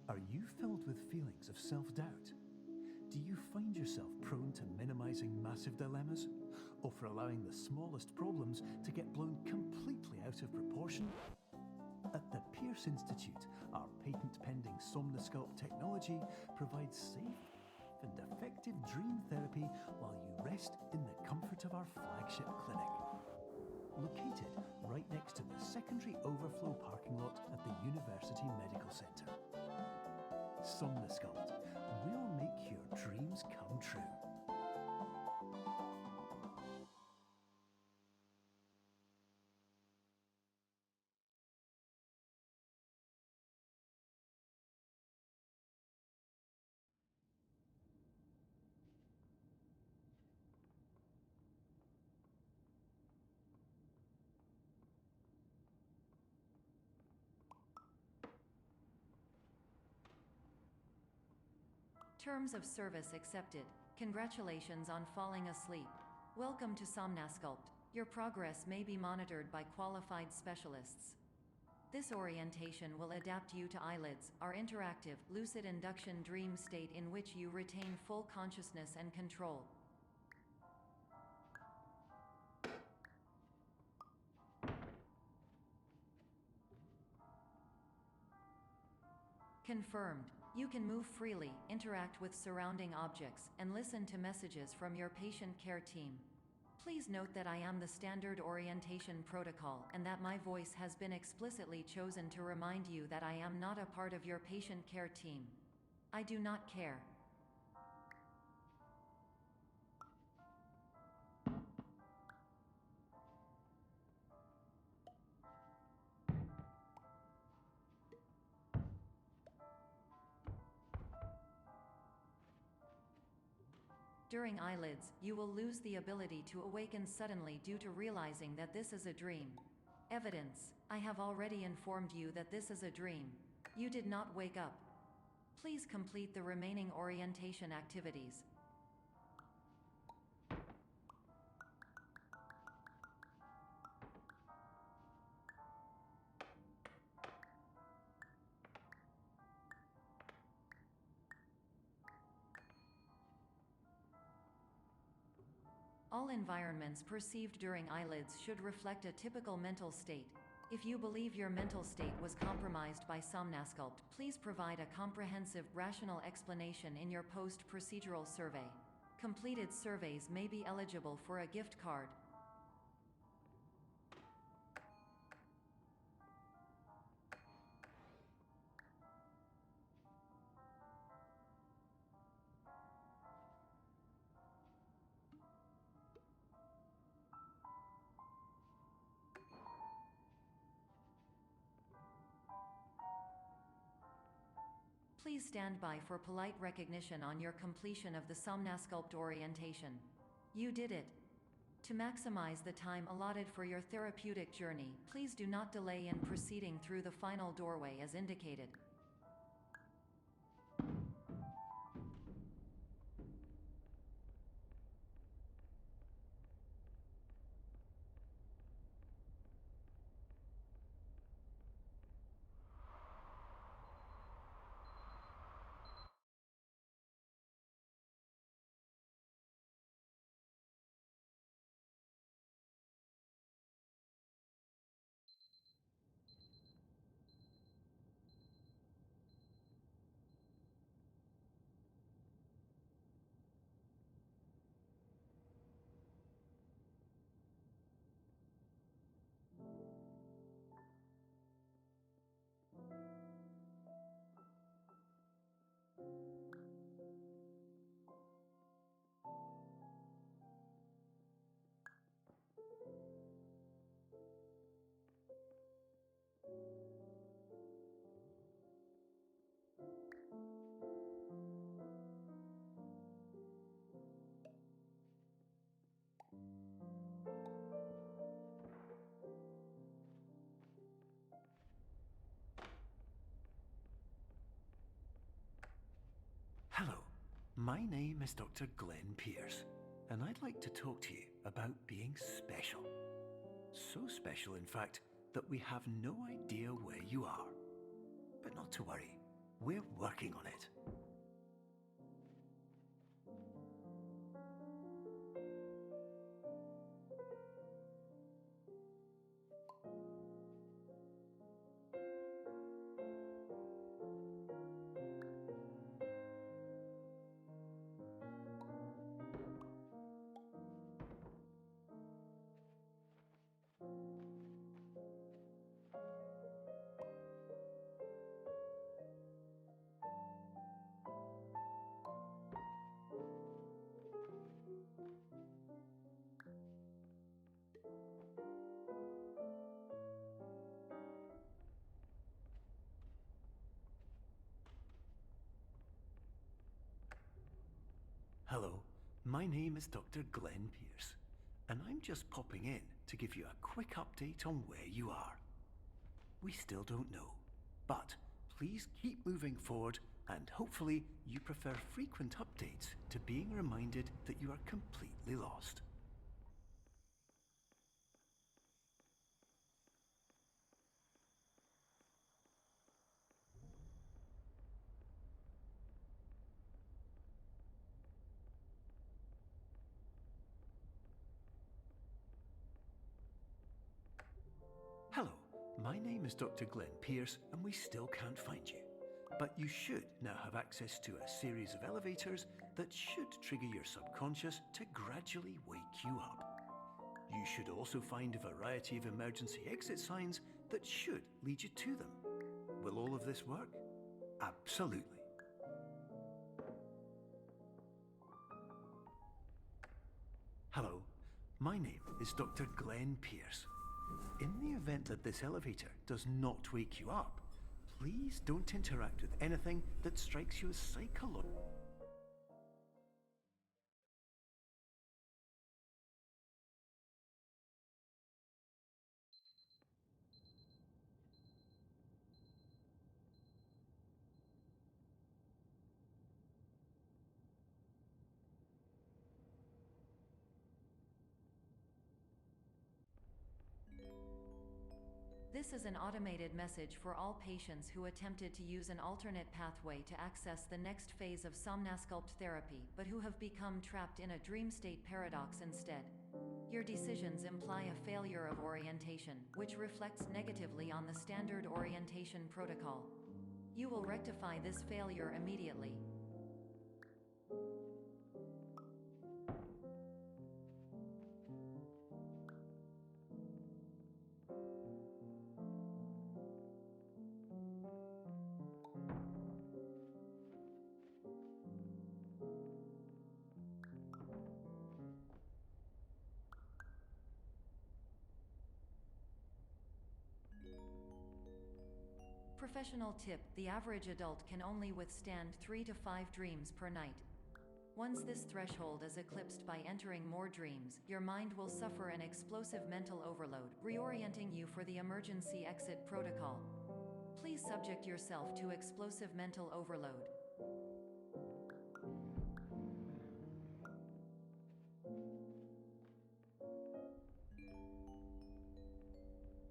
Are you filled with feelings of self-doubt? Do you find yourself prone to minimizing massive dilemmas? Or for allowing the smallest problems to get blown completely out of proportion? At the Pierce Institute, our patent-pending Somnosculpt technology provides safe and effective dream therapy while you rest in the comfort of our flagship clinic. Located right next to the secondary overflow parking lot at the University Medical Center. Somnosculpt, we'll make your dreams come true. Terms of service accepted. Congratulations on falling asleep. Welcome to Somnosculpt. Your progress may be monitored by qualified specialists. This orientation will adapt you to eyelids, our interactive, lucid induction dream state in which you retain full consciousness and control. Confirmed. You can move freely, interact with surrounding objects, and listen to messages from your patient care team. Please note that I am the standard orientation protocol and that my voice has been explicitly chosen to remind you that I am not a part of your patient care team. I do not care. During eyelids, you will lose the ability to awaken suddenly due to realizing that this is a dream. Evidence: I have already informed you that this is a dream. You did not wake up. Please complete the remaining orientation activities. All environments perceived during eyelids should reflect a typical mental state. If you believe your mental state was compromised by Somnosculpt, please provide a comprehensive, rational explanation in your post-procedural survey. Completed surveys may be eligible for a gift card. Please stand by for polite recognition on your completion of the Somnosculpt orientation. You did it. To maximize the time allotted for your therapeutic journey, please do not delay in proceeding through the final doorway as indicated. Hello, my name is Dr. Glenn Pierce, and I'd like to talk to you about being special. So special, in fact, that we have no idea where you are. But not to worry, We're working on it. Hello, my name is Dr. Glenn Pierce, and I'm just popping in to give you a quick update on where you are. We still don't know, but please keep moving forward, and hopefully you prefer frequent updates to being reminded that you are completely lost. Hello, my name is Dr. Glenn Pierce, and we still can't find you. But you should now have access to a series of elevators that should trigger your subconscious to gradually wake you up. You should also find a variety of emergency exit signs that should lead you to them. Will all of this work? Absolutely. Hello, my name is Dr. Glenn Pierce. In the event that this elevator does not wake you up, please don't interact with anything that strikes you as psychological. This is an automated message for all patients who attempted to use an alternate pathway to access the next phase of Somnasculpt therapy but who have become trapped in a dream state paradox instead. Your decisions imply a failure of orientation, which reflects negatively on the standard orientation protocol. You will rectify this failure immediately. Professional tip: the average adult can only withstand 3 to 5 dreams per night. Once this threshold is eclipsed by entering more dreams, your mind will suffer an explosive mental overload, reorienting you for the emergency exit protocol. Please subject yourself to explosive mental overload.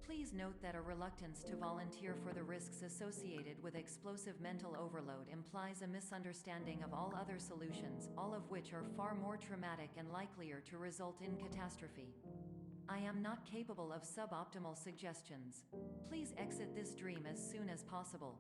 Please note that a reluctance to volunteer for the risks associated with explosive mental overload implies a misunderstanding of all other solutions, all of which are far more traumatic and likelier to result in catastrophe. I am not capable of suboptimal suggestions. Please exit this dream as soon as possible.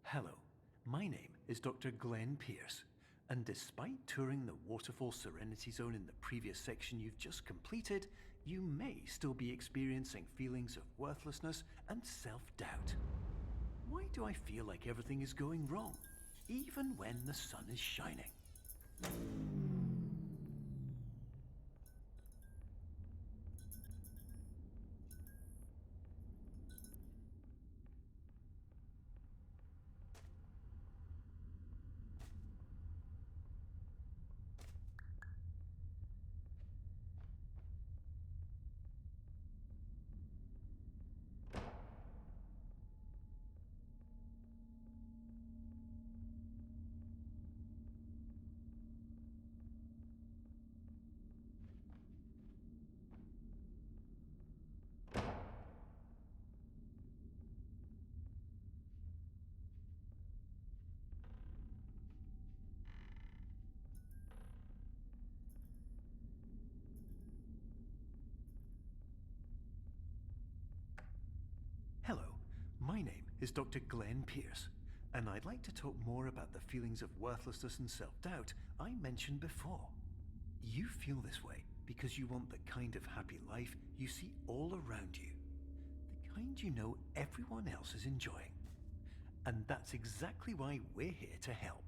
Hello, my name is Dr. Glenn Pierce, and despite touring the Waterfall Serenity Zone in the previous section you've just completed, you may still be experiencing feelings of worthlessness and self-doubt. Why do I feel like everything is going wrong, even when the sun is shining? Hello, my name is Dr. Glenn Pierce, and I'd like to talk more about the feelings of worthlessness and self-doubt I mentioned before. You feel this way because you want the kind of happy life you see all around you, the kind you know everyone else is enjoying. And that's exactly why we're here to help.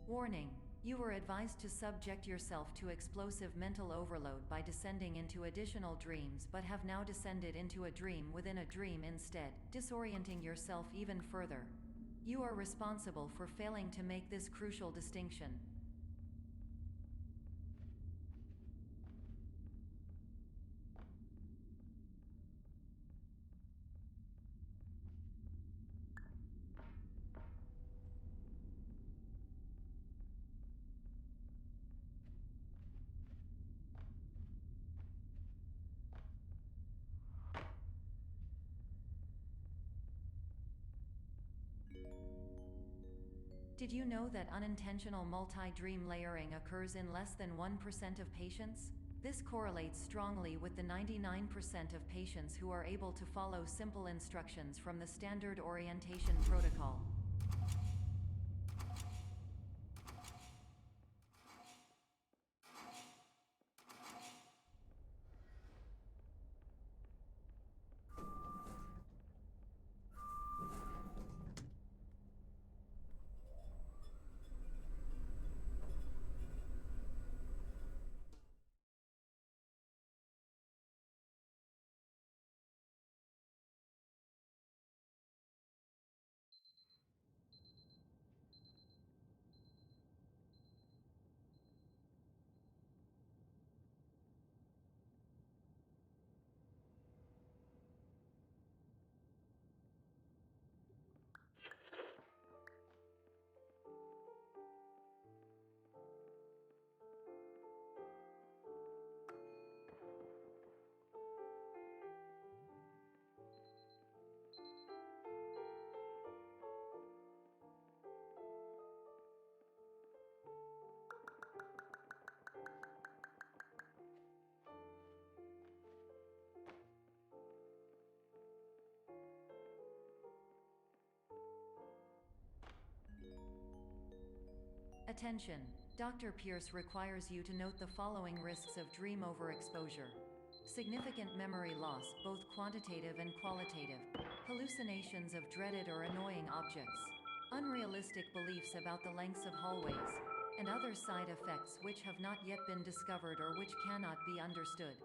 Warning. You were advised to subject yourself to explosive mental overload by descending into additional dreams, but have now descended into a dream within a dream instead, disorienting yourself even further. You are responsible for failing to make this crucial distinction. Did you know that unintentional multi-dream layering occurs in less than 1% of patients? This correlates strongly with the 99% of patients who are able to follow simple instructions from the standard orientation protocol. Attention! Dr. Pierce requires you to note the following risks of dream overexposure. Significant memory loss, both quantitative and qualitative. Hallucinations of dreaded or annoying objects. Unrealistic beliefs about the lengths of hallways. And other side effects which have not yet been discovered or which cannot be understood.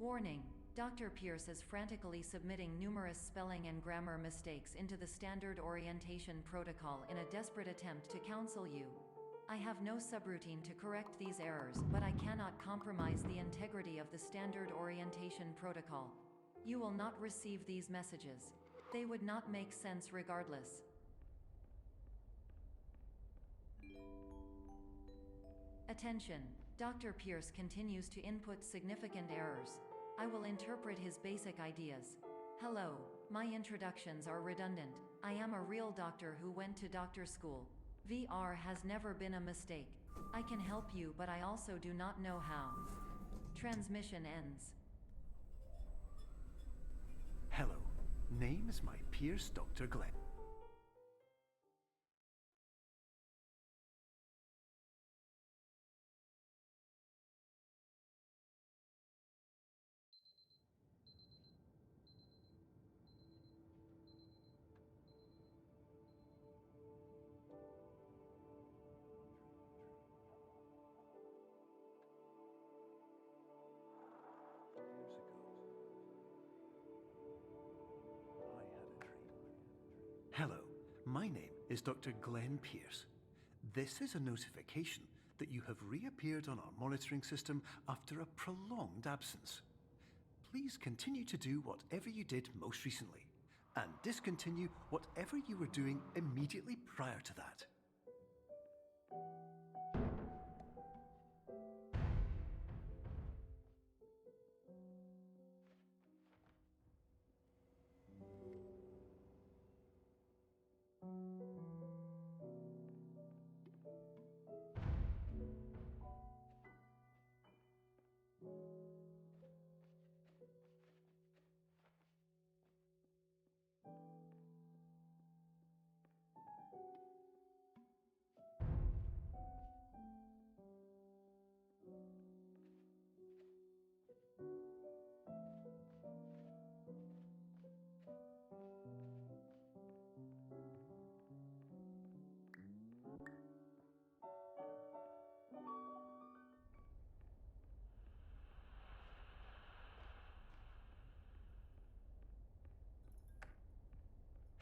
Warning. Dr. Pierce is frantically submitting numerous spelling and grammar mistakes into the standard orientation protocol in a desperate attempt to counsel you. I have no subroutine to correct these errors, but I cannot compromise the integrity of the standard orientation protocol. You will not receive these messages. They would not make sense regardless. Attention. Dr. Pierce continues to input significant errors. I will interpret his basic ideas. Hello, my introductions are redundant. I am a real doctor who went to doctor school. VR has never been a mistake. I can help you, but I also do not know how. Transmission ends. Hello, name is my Pierce Dr. Glenn. Hello, my name is Dr. Glenn Pierce. This is a notification that you have reappeared on our monitoring system after a prolonged absence. Please continue to do whatever you did most recently, and discontinue whatever you were doing immediately prior to that.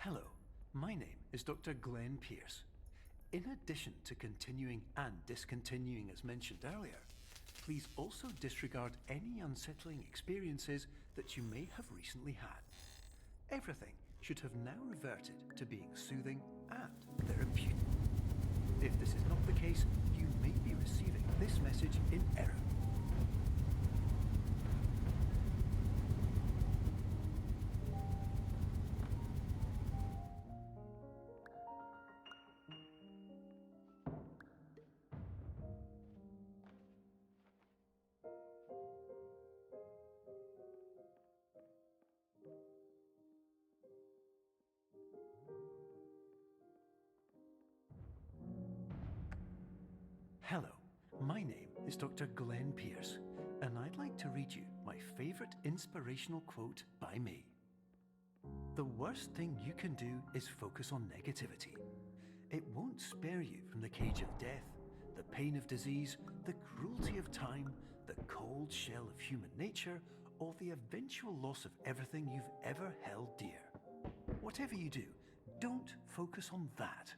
Hello, my name is Dr. Glenn Pierce. In addition to continuing and discontinuing as mentioned earlier, please also disregard any unsettling experiences that you may have recently had. Everything should have now reverted to being soothing and therapeutic. If this is not the case, you may be receiving this message in error. Hello, my name is Dr. Glenn Pierce, and I'd like to read you my favorite inspirational quote by me. The worst thing you can do is focus on negativity. It won't spare you from the cage of death, the pain of disease, the cruelty of time, the cold shell of human nature, or the eventual loss of everything you've ever held dear. Whatever you do, don't focus on that.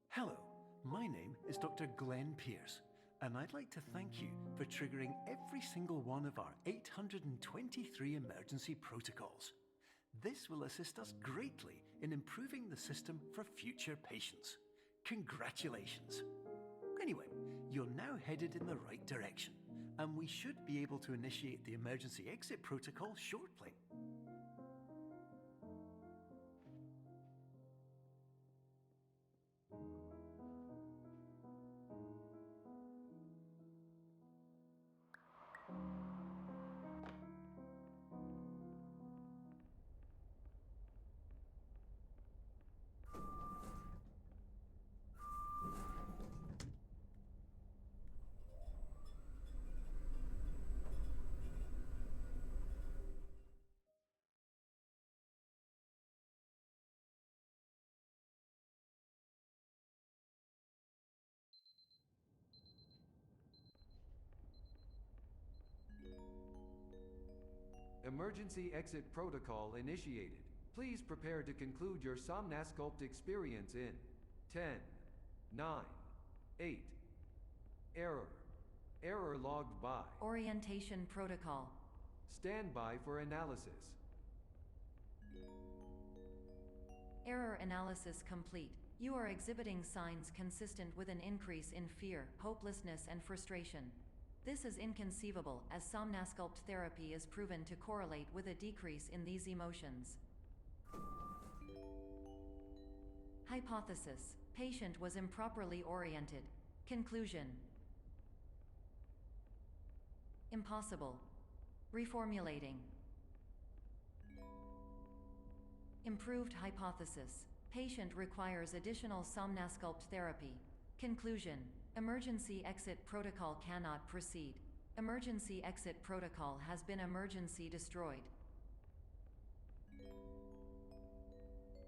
Hello, my name is Dr. Glenn Pierce, and I'd like to thank you for triggering every single one of our 823 emergency protocols. This will assist us greatly in improving the system for future patients. Congratulations. Anyway, you're now headed in the right direction, and we should be able to initiate the emergency exit protocol shortly. Emergency exit protocol initiated. Please prepare to conclude your Somnasculpt experience in 10, 9, 8. Error. Error logged by. Orientation protocol. Stand by for analysis. Error analysis complete. You are exhibiting signs consistent with an increase in fear, hopelessness, and frustration. This is inconceivable, as Somnasculpt therapy is proven to correlate with a decrease in these emotions. Hypothesis: patient was improperly oriented. Conclusion: impossible. Reformulating. Improved hypothesis: patient requires additional Somnasculpt therapy. Conclusion: emergency exit protocol cannot proceed. Emergency exit protocol has been emergency destroyed.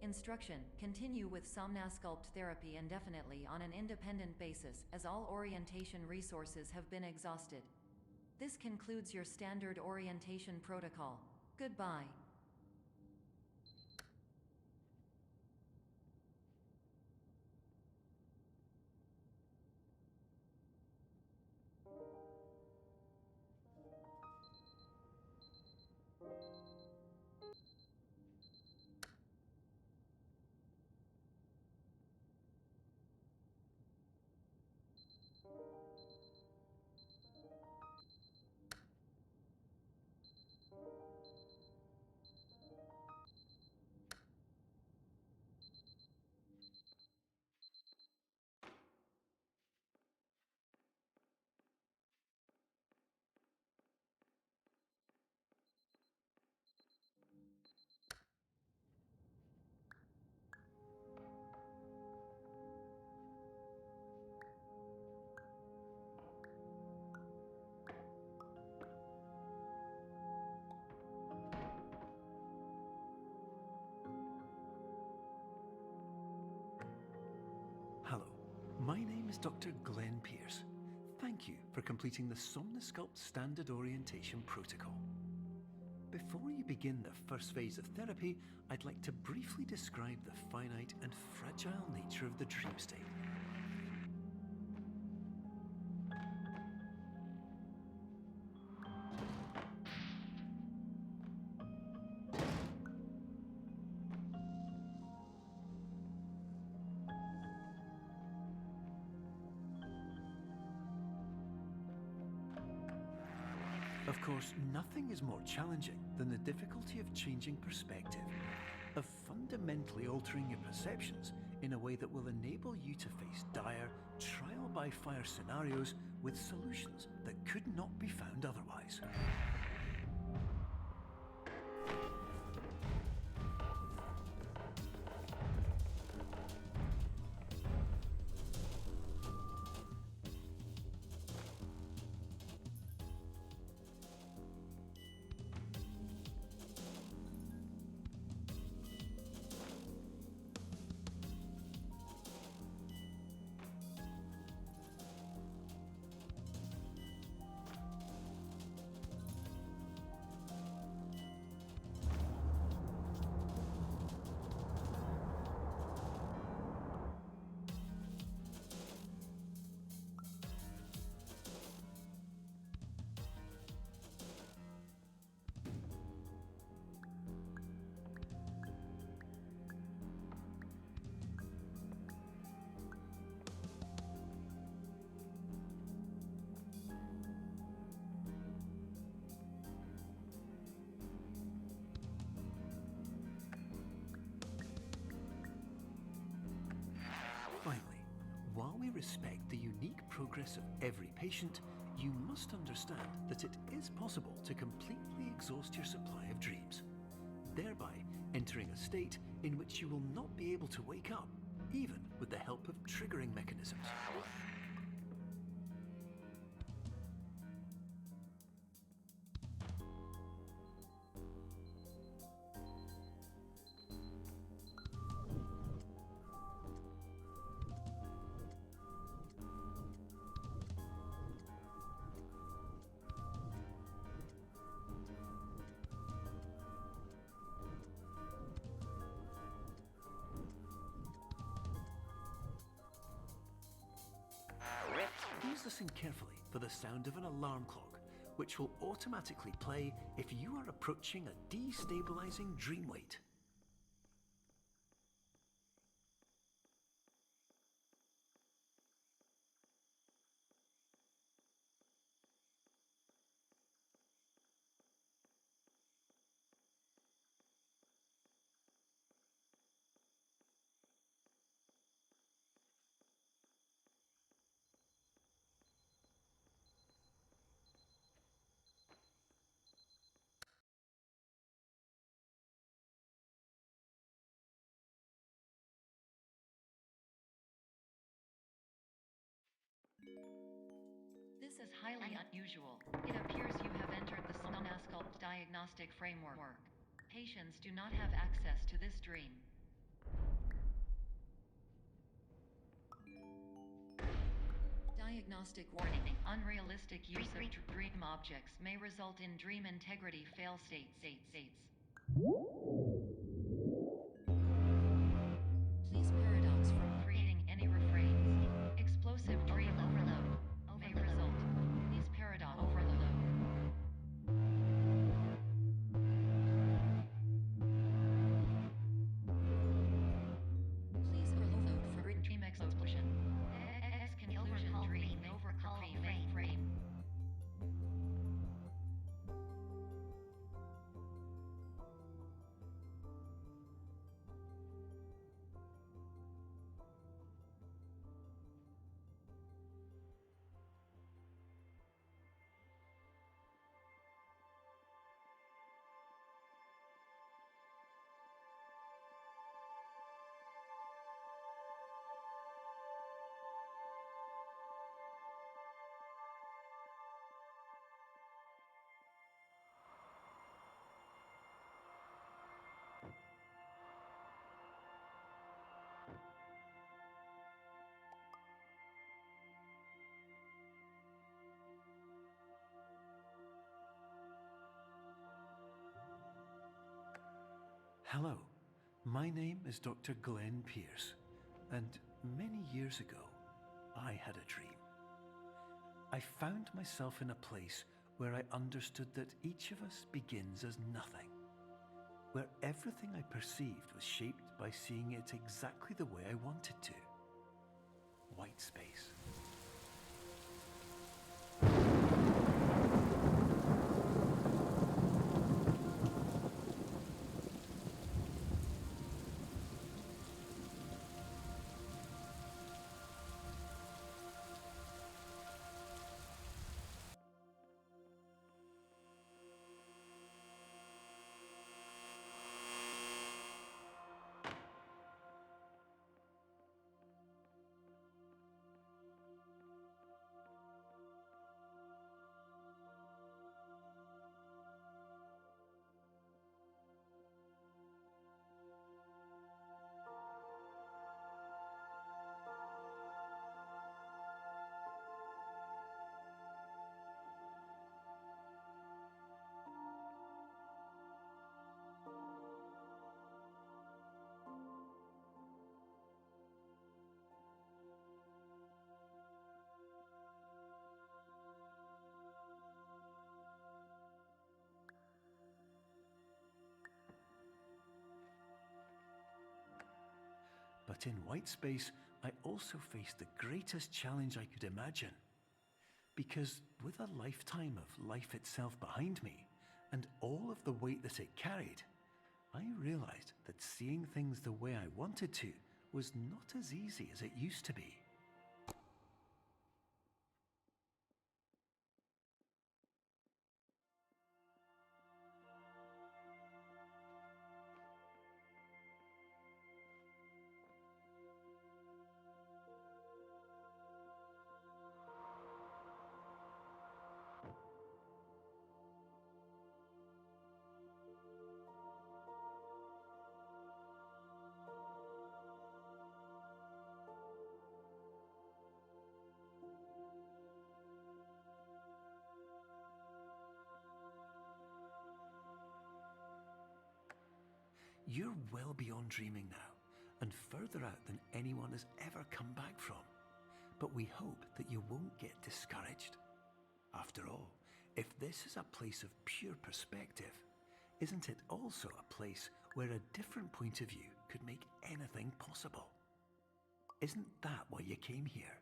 Instruction: continue with Somnasculpt therapy indefinitely on an independent basis, as all orientation resources have been exhausted. This concludes your standard orientation protocol. Goodbye. Hello, my name is Dr. Glenn Pierce. Thank you for completing the Somnasculpt Standard Orientation Protocol. Before you begin the first phase of therapy, I'd like to briefly describe the finite and fragile nature of the dream state. Of course, nothing is more challenging than the difficulty of changing perspective, of fundamentally altering your perceptions in a way that will enable you to face dire, trial-by-fire scenarios with solutions that could not be found otherwise. Finally, while we respect the unique progress of every patient, you must understand that it is possible to completely exhaust your supply of dreams, thereby entering a state in which you will not be able to wake up, even with the help of triggering mechanisms. listen carefully for the sound of an alarm clock, which will automatically play if you are approaching a destabilizing dream weight. This is highly unusual. It appears you have entered the Somnasculpt diagnostic framework. Patients do not have access to this dream. Diagnostic warning. Unrealistic use of dream objects may result in dream integrity fail states. Please paradox from creating any refrains. Explosive dream overload may result. Please paradox overload. Please overload for dream explosion. Exclusion dream overcall frame. Hello, my name is Dr. Glenn Pierce, and many years ago, I had a dream. I found myself in a place where I understood that each of us begins as nothing, where everything I perceived was shaped by seeing it exactly the way I wanted to. Whitespace. But in Whitespace, I also faced the greatest challenge I could imagine. Because with a lifetime of life itself behind me, and all of the weight that it carried, I realized that seeing things the way I wanted to was not as easy as it used to be. You're well beyond dreaming now, and further out than anyone has ever come back from. but we hope that you won't get discouraged. After all, if this is a place of pure perspective, isn't it also a place where a different point of view could make anything possible? Isn't that why you came here?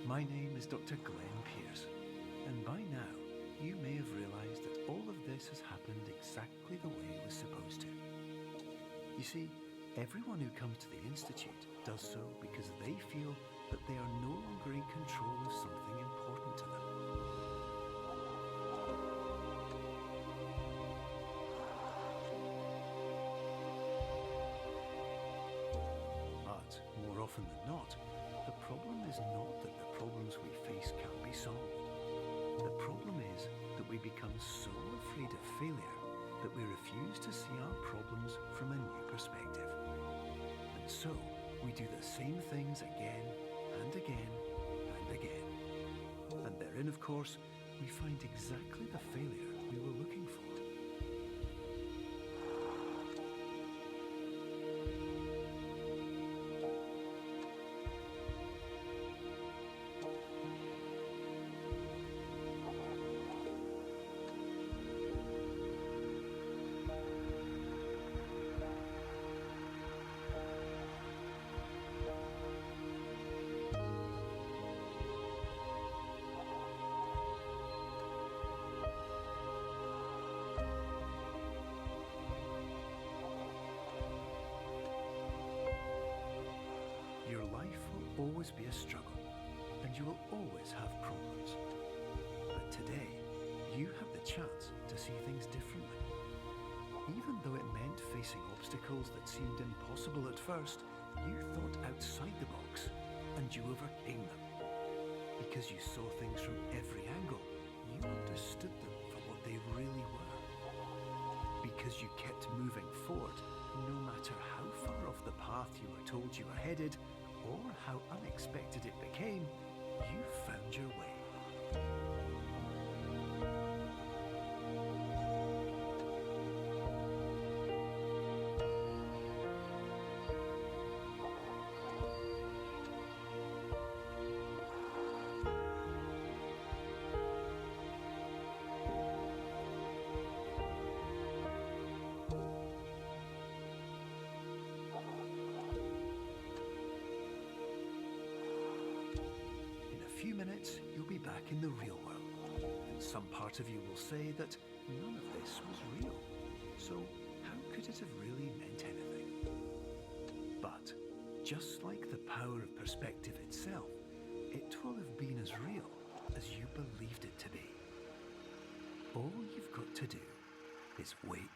My name is Dr. Glenn Pierce, and by now you may have realised that all of this has happened exactly the way it was supposed to. You see, everyone who comes to the Institute does so because they feel that they are no longer in control of something important to them. But more often than not, the problem is not that the problems we face can't be solved. The problem is that we become so afraid of failure that we refuse to see our problems from a new perspective. And so, we do the same things again and again and again. And therein, of course, we find exactly the failure we were looking for. Always be a struggle, and you will always have problems. But today, you have the chance to see things differently. Even though it meant facing obstacles that seemed impossible at first, you thought outside the box, and you overcame them. Because you saw things from every angle, you understood them for what they really were. Because you kept moving forward, no matter how far off the path you were told you were headed, or how unexpected it became, you found your way. In a few minutes, you'll be back in the real world. Some part of you will say that none of this was real. So how could it have really meant anything? But just like the power of perspective itself, it will have been as real as you believed it to be. All you've got to do is wait